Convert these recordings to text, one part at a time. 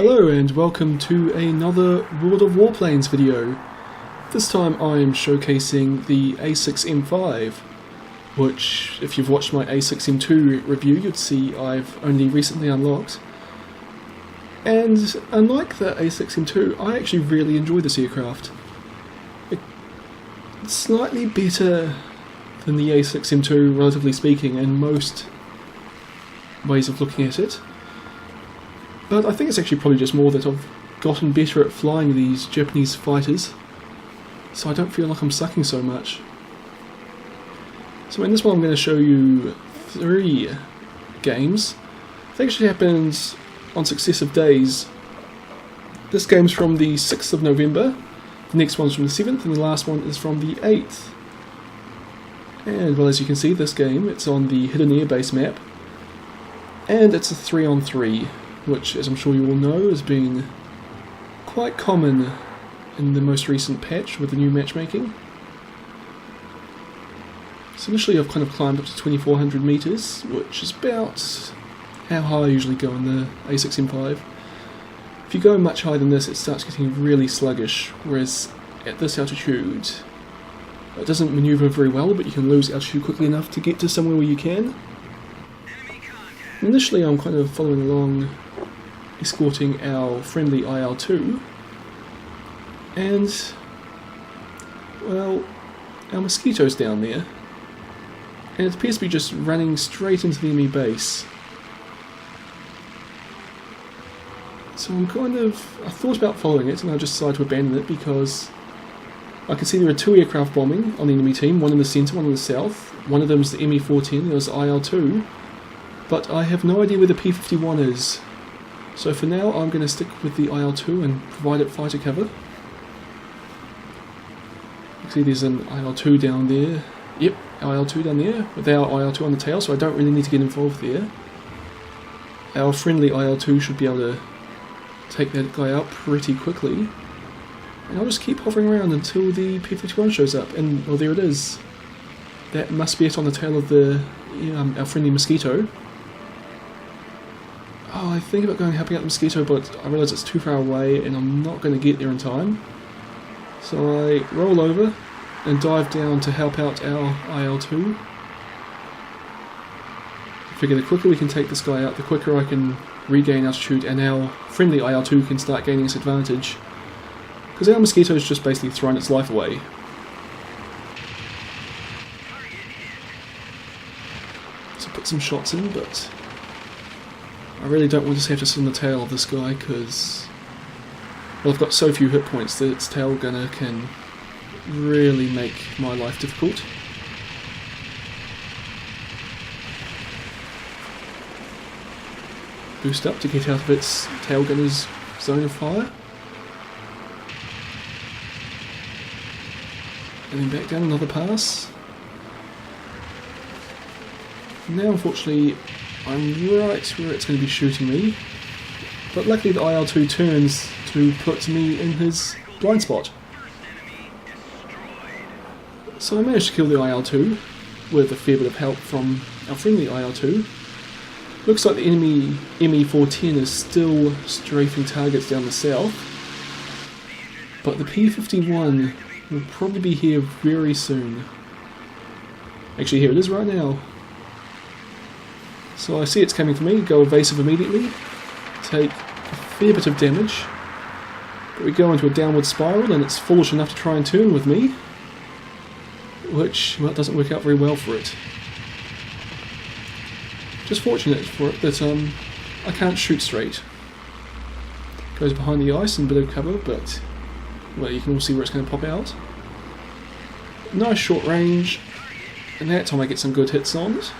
Hello and welcome to another World of Warplanes video. This time I am showcasing the A6M5, which if you've watched my A6M2 review you'd see I've only recently unlocked. And unlike the A6M2, I actually really enjoy this aircraft. It's slightly better than the A6M2, relatively speaking, in most ways of looking at it. But I think it's actually probably just more that I've gotten better at flying these Japanese fighters, so I don't feel like I'm sucking so much. So in this one I'm going to show you 3 games. It actually happens on successive days. This game's from the 6th of November, the next one's from the 7th, and the last one is from the 8th. And well, as you can see, this game, it's on the Hidden Airbase map, and it's a 3-on-3. Which, as I'm sure you all know, has been quite common in the most recent patch with the new matchmaking. So initially I've kind of climbed up to 2400 meters, which is about how high I usually go on the A6M5. If you go much higher than this, it starts getting really sluggish, whereas at this altitude it doesn't maneuver very well, but you can lose altitude quickly enough to get to somewhere where you can. Initially I'm kind of following along, escorting our friendly IL-2, and, well, our Mosquito's down there, and it appears to be just running straight into the enemy base. So I thought about following it, and I just decided to abandon it because I can see there are 2 aircraft bombing on the enemy team, one in the centre, one in the south. One of them is the ME-14, and there's IL-2, but I have no idea where the P-51 is. So for now I'm going to stick with the IL-2 and provide it fighter cover. You can see there's an IL-2 down there. Yep, IL-2 down there, with our IL-2 on the tail, so I don't really need to get involved there. Our friendly IL-2 should be able to take that guy out pretty quickly. And I'll just keep hovering around until the P-51 shows up, and well, there it is. That must be it on the tail of the our friendly Mosquito. Oh, I think about going helping out the Mosquito, but I realise it's too far away and I'm not going to get there in time. So I roll over and dive down to help out our IL-2. I figure the quicker we can take this guy out, the quicker I can regain altitude and our friendly IL-2 can start gaining its advantage. Because our Mosquito's just basically thrown its life away. So put some shots in, but I really don't want to have to sit on the tail of this guy because, well, I've got so few hit points that its tail gunner can really make my life difficult. Boost up to get out of its tail gunner's zone of fire. And then back down another pass. Now unfortunately I'm right where it's going to be shooting me, but luckily the IL-2 turns to put me in his blind spot. So I managed to kill the IL-2 with a fair bit of help from our friendly IL-2. Looks like the enemy ME-14 is still strafing targets down the south, but the P-51 will probably be here very soon. Actually, here it is right now. So I see it's coming for me, go evasive immediately, take a fair bit of damage, but we go into a downward spiral and it's foolish enough to try and turn with me, which, well, doesn't work out very well for it. Just fortunate for it that I can't shoot straight. Goes behind the ice and a bit of cover, but well, you can all see where it's going to pop out. Nice short range, and that time I get some good hits on it.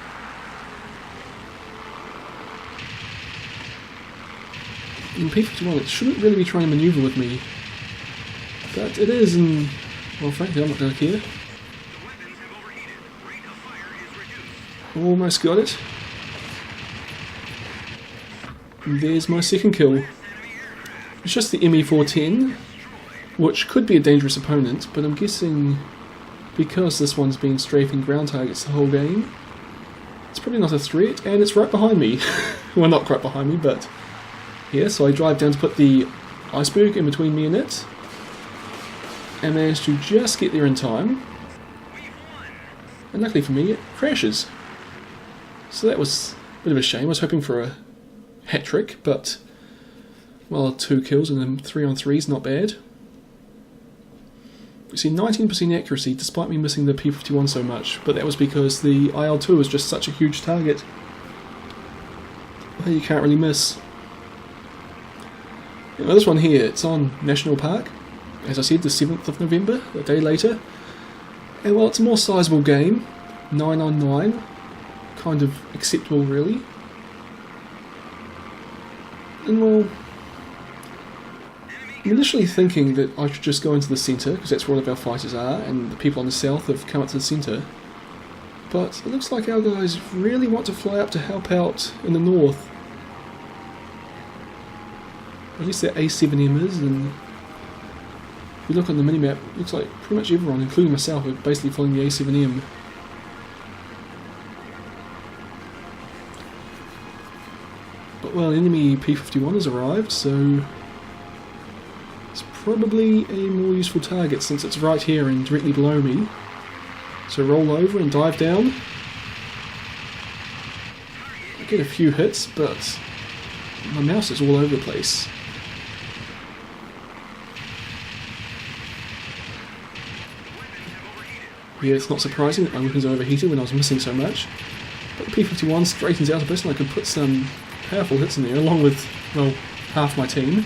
In P-51 it shouldn't really be trying to manoeuvre with me, but it is, and well, frankly I'm not going to care. Almost got it. And there's my second kill. It's just the ME-14, which could be a dangerous opponent, but I'm guessing because this one's been strafing ground targets the whole game, it's probably not a threat, and it's right behind me. Well, not quite behind me, but here, so I drive down to put the iceberg in between me and it, and managed to just get there in time, and luckily for me it crashes. So that was a bit of a shame. I was hoping for a hat trick, but well, 2 kills and then 3 on 3 is not bad. You see, 19% accuracy despite me missing the P51 so much, but that was because the IL-2 was just such a huge target. You can't really miss. You know, this one here, it's on National Park, as I said, the 7th of November, a day later. And well, it's a more sizable game, 9 on 9, kind of acceptable really. And well, I'm initially thinking that I should just go into the centre, because that's where all of our fighters are, and the people on the south have come up to the centre. But it looks like our guys really want to fly up to help out in the north. At least their A7M is, and if you look on the minimap, it looks like pretty much everyone, including myself, are basically following the A7M. But well, enemy P51 has arrived, so it's probably a more useful target since it's right here and directly below me. So roll over and dive down. I get a few hits, but my mouse is all over the place. Yeah, it's not surprising that my weapons are overheated when I was missing so much. But the P51 straightens out a bit and I can put some powerful hits in there along with, well, half my team.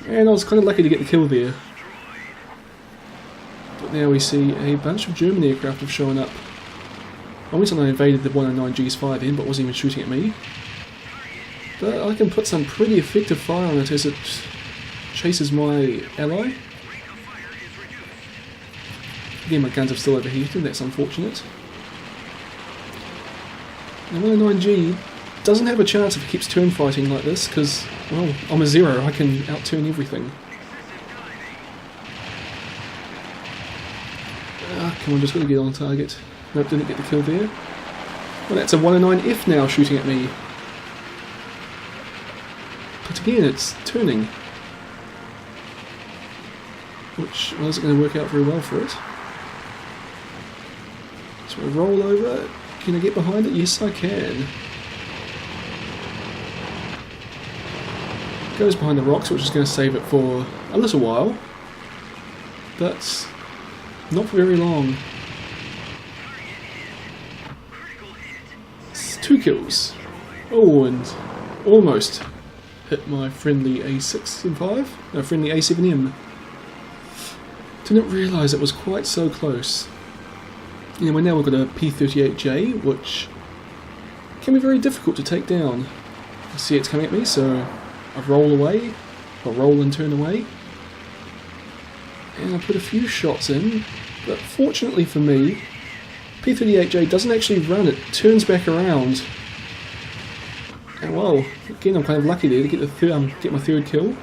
And I was kind of lucky to get the kill there. But now we see a bunch of German aircraft have shown up. I went and I invaded the 109G's fire then, but wasn't even shooting at me. But I can put some pretty effective fire on it as it chases my ally. Again, my guns have still overheated, that's unfortunate. The 109G doesn't have a chance if it keeps turn fighting like this, because, well, I'm a 0, I can outturn everything. Come on, just gotta get on target. Nope, didn't get the kill there. Well, that's a 109F now shooting at me. But again, it's turning. Which, well, isn't going to work out very well for it. So I roll over. Can I get behind it? Yes, I can. Goes behind the rocks, which is going to save it for a little while. But not for very long. It's 2 kills. Oh, and almost hit my friendly A6M5. No, friendly A7M. Didn't realise it was quite so close. Anyway, now we've got a P38J, which can be very difficult to take down. I see it's coming at me, so I roll away, or roll and turn away. And I put a few shots in, but fortunately for me, P38J doesn't actually run, it turns back around. And well, again I'm kind of lucky there to get my third kill.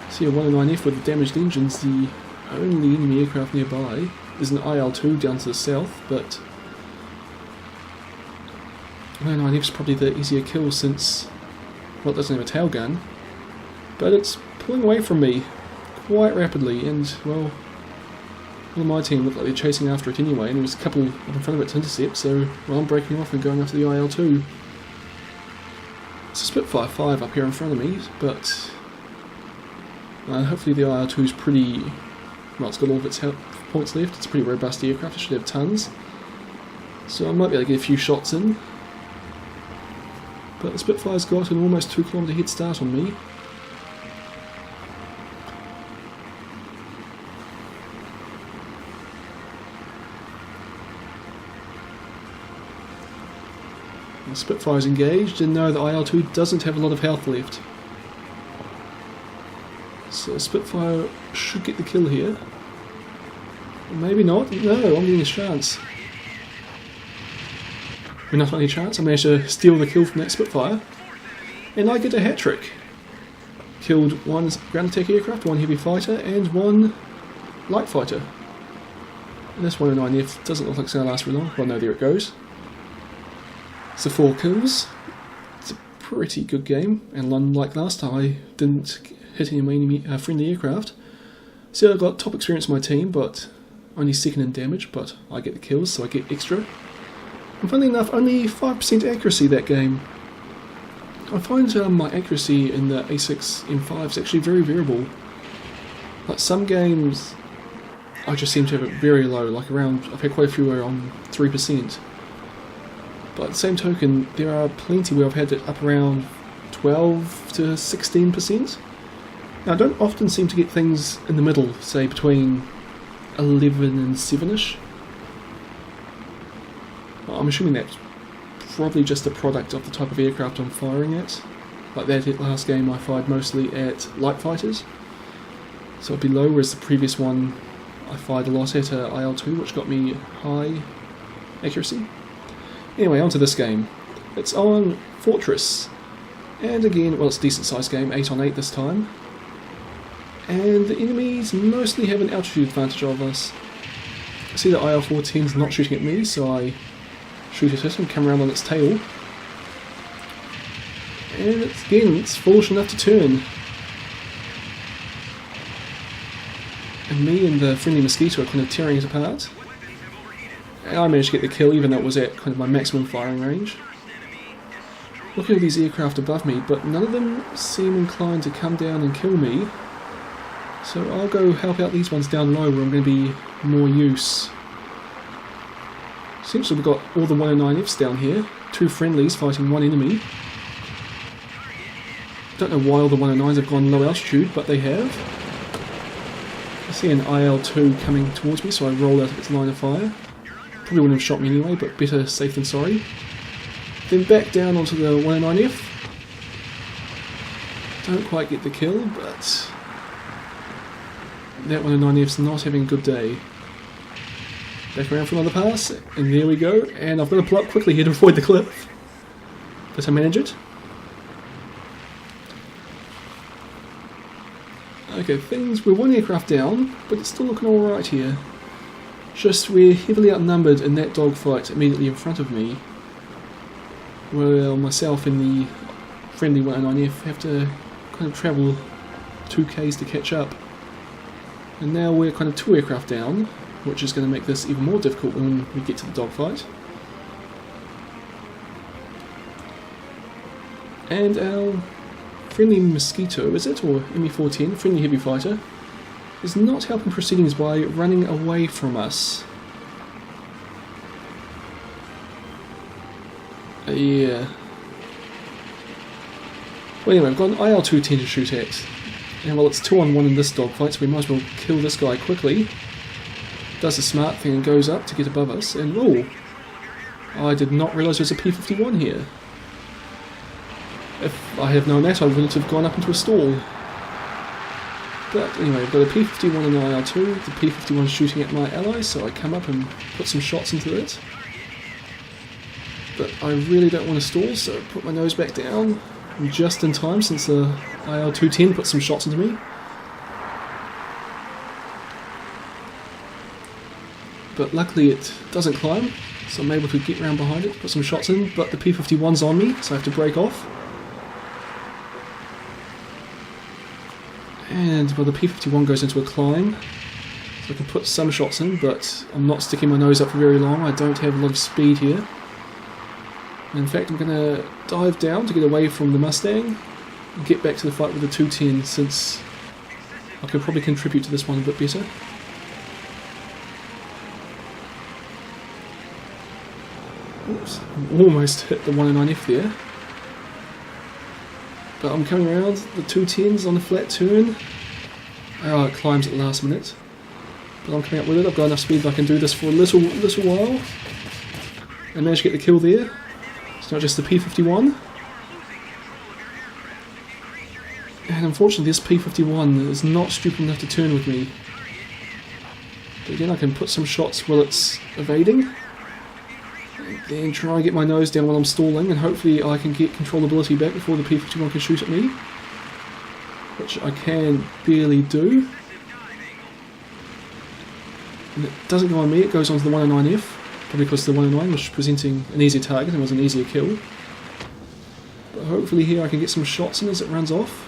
See a 109F with the damaged engines, the only enemy aircraft nearby. There's an IL-2 down to the south, but 109F's probably the easier kill since, well, it doesn't have a tail gun, but it's pulling away from me quite rapidly, and well, one of my team looked like they're chasing after it anyway, and there was a couple up in front of it to intercept, so well, I'm breaking off and going after the IL-2. It's a Spitfire 5 up here in front of me, but hopefully the IL-2 is pretty, well, it's got all of its points left, it's a pretty robust aircraft, it should have tons, so I might be able to get a few shots in. But the Spitfire's got an almost 2 kilometre head start on me. The Spitfire's engaged, and no, the IL-2 doesn't have a lot of health left. So Spitfire should get the kill here. Maybe not. No, I'm getting a chance. We're not only a chance, I managed to steal the kill from that Spitfire. And I get a hat trick. Killed 1 ground attack aircraft, 1 heavy fighter, and 1 light fighter. And this 109F doesn't look like it's going to last very long. Well, no, there it goes. So 4 kills. It's a pretty good game, and unlike last time, I didn't hit any enemy, friendly aircraft. So I got top experience on my team, but only second in damage, but I get the kills, so I get extra. And funnily enough, only 5% accuracy that game. I find my accuracy in the A6M5 is actually very variable. Like some games, I just seem to have it very low, like around, I've had quite a few where on 3%. But at the same token, there are plenty where I've had it up around 12 to 16%. Now I don't often seem to get things in the middle, say between 11 and 7ish. I'm assuming that's probably just a product of the type of aircraft I'm firing at. Like that last game I fired mostly at light fighters, so it'd be low, whereas the previous one I fired a lot at IL-2, which got me high accuracy. Anyway, on to this game. It's on Fortress, and again, well, it's a decent sized game, 8 on 8 this time. And the enemies mostly have an altitude advantage of us. I see the IL-14's not shooting at me, so I shoot at it and come around on its tail. And it's foolish enough to turn. And me and the friendly mosquito are kind of tearing it apart. And I managed to get the kill, even though it was at kind of my maximum firing range. Looking at these aircraft above me, but none of them seem inclined to come down and kill me. So I'll go help out these ones down low where I'm going to be more use. Essentially we've got all the 109Fs down here, 2 friendlies fighting 1 enemy. Don't know why all the 109s have gone low altitude, but they have. I see an IL-2 coming towards me, so I roll out of its line of fire. Probably wouldn't have shot me anyway, but better safe than sorry. Then back down onto the 109F. Don't quite get the kill, but that 109F's not having a good day. Back around for another pass, and there we go, and I've got to pull up quickly here to avoid the cliff. But I manage it. Okay, we're 1 aircraft down, but it's still looking alright here. Just we're heavily outnumbered in that dogfight immediately in front of me. Well, myself and the friendly 109F have to kind of travel 2Ks to catch up. And now we're kind of 2 aircraft down, which is going to make this even more difficult when we get to the dogfight. And our friendly mosquito, is it, or ME-410, friendly heavy fighter, is not helping proceedings by running away from us. Yeah. Well, anyway, we've got an IL-210 to shoot at. And well, it's 2 on 1 in this dogfight, so we might as well kill this guy quickly. Does the smart thing and goes up to get above us, and oh! I did not realise there's a P-51 here. If I had known that, I wouldn't have gone up into a stall. But anyway, I've got a P-51 and an IL-2, the P-51 is shooting at my allies, so I come up and put some shots into it. But I really don't want to stall, so I put my nose back down, just in time since the IL-210 put some shots into me. But luckily it doesn't climb, so I'm able to get round behind it, put some shots in, but the P-51's on me, so I have to break off. And well, the P-51 goes into a climb, so I can put some shots in, but I'm not sticking my nose up for very long. I don't have a lot of speed here. And in fact, I'm going to dive down to get away from the Mustang and get back to the fight with the 210, since I could probably contribute to this one a bit better. Oops, almost hit the 109F there. But I'm coming around, the 210's on the flat turn. Oh, it climbs at the last minute. But I'm coming up with it, I've got enough speed that I can do this for a little while. I managed to get the kill there. It's not just the P-51. And unfortunately this P-51 is not stupid enough to turn with me. But again, I can put some shots while it's evading. Then try and get my nose down while I'm stalling, and hopefully I can get controllability back before the P-51 can shoot at me. Which I can barely do. And it doesn't go on me, it goes onto the 109F. Probably because the 109 was presenting an easier target and was an easier kill. But hopefully here I can get some shots in as it runs off.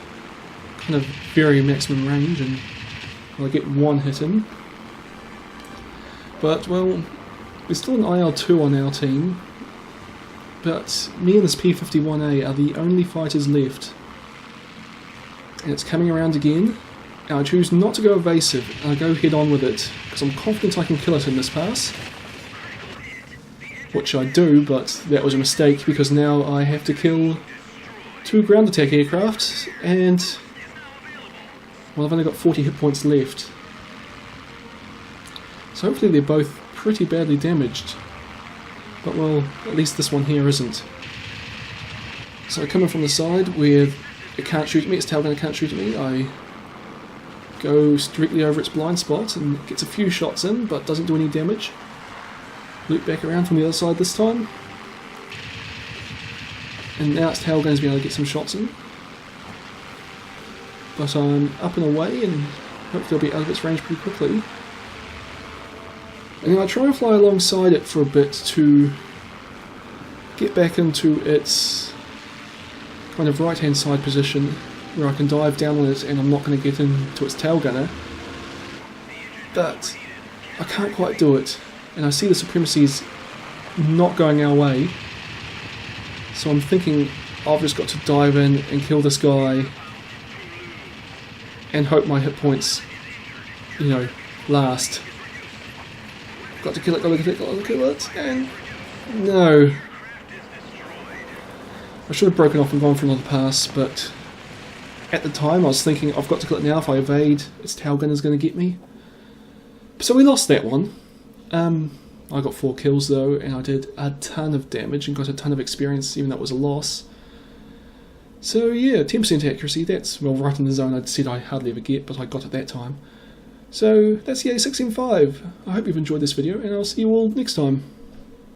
Kind of very maximum range, and I'll get one hit in. But, well, there's still an IL-2 on our team. But me and this P-51A are the only fighters left. And it's coming around again. And I choose not to go evasive, and I go head on with it, because I'm confident I can kill it in this pass. Which I do, but that was a mistake, because now I have to kill 2 ground attack aircraft, and well, I've only got 40 hit points left. So hopefully they're both pretty badly damaged. But well, at least this one here isn't. So coming from the side where it can't shoot at me, its tail gunner can't shoot at me, I go strictly over its blind spot and it gets a few shots in, but doesn't do any damage. Loop back around from the other side this time. And now its tail gunner's been able to get some shots in. But I'm up and away, and hopefully I'll be out of its range pretty quickly. And then I try and fly alongside it for a bit to get back into its kind of right-hand side position, where I can dive down on it and I'm not going to get into its tail gunner. But I can't quite do it, and I see the supremacy's not going our way. So I'm thinking I've just got to dive in and kill this guy and hope my hit points, you know, last. Got to kill it, got to kill it, and no. I should have broken off and gone for another pass, but at the time I was thinking I've got to kill it now. If I evade, its tail gunner's going to get me. So we lost that one. I got 4 kills though, and I did a ton of damage and got a ton of experience, even though it was a loss. So yeah, 10% accuracy, that's well right in the zone I said I hardly ever get, but I got it that time. So that's the A6M5. I hope you've enjoyed this video, and I'll see you all next time.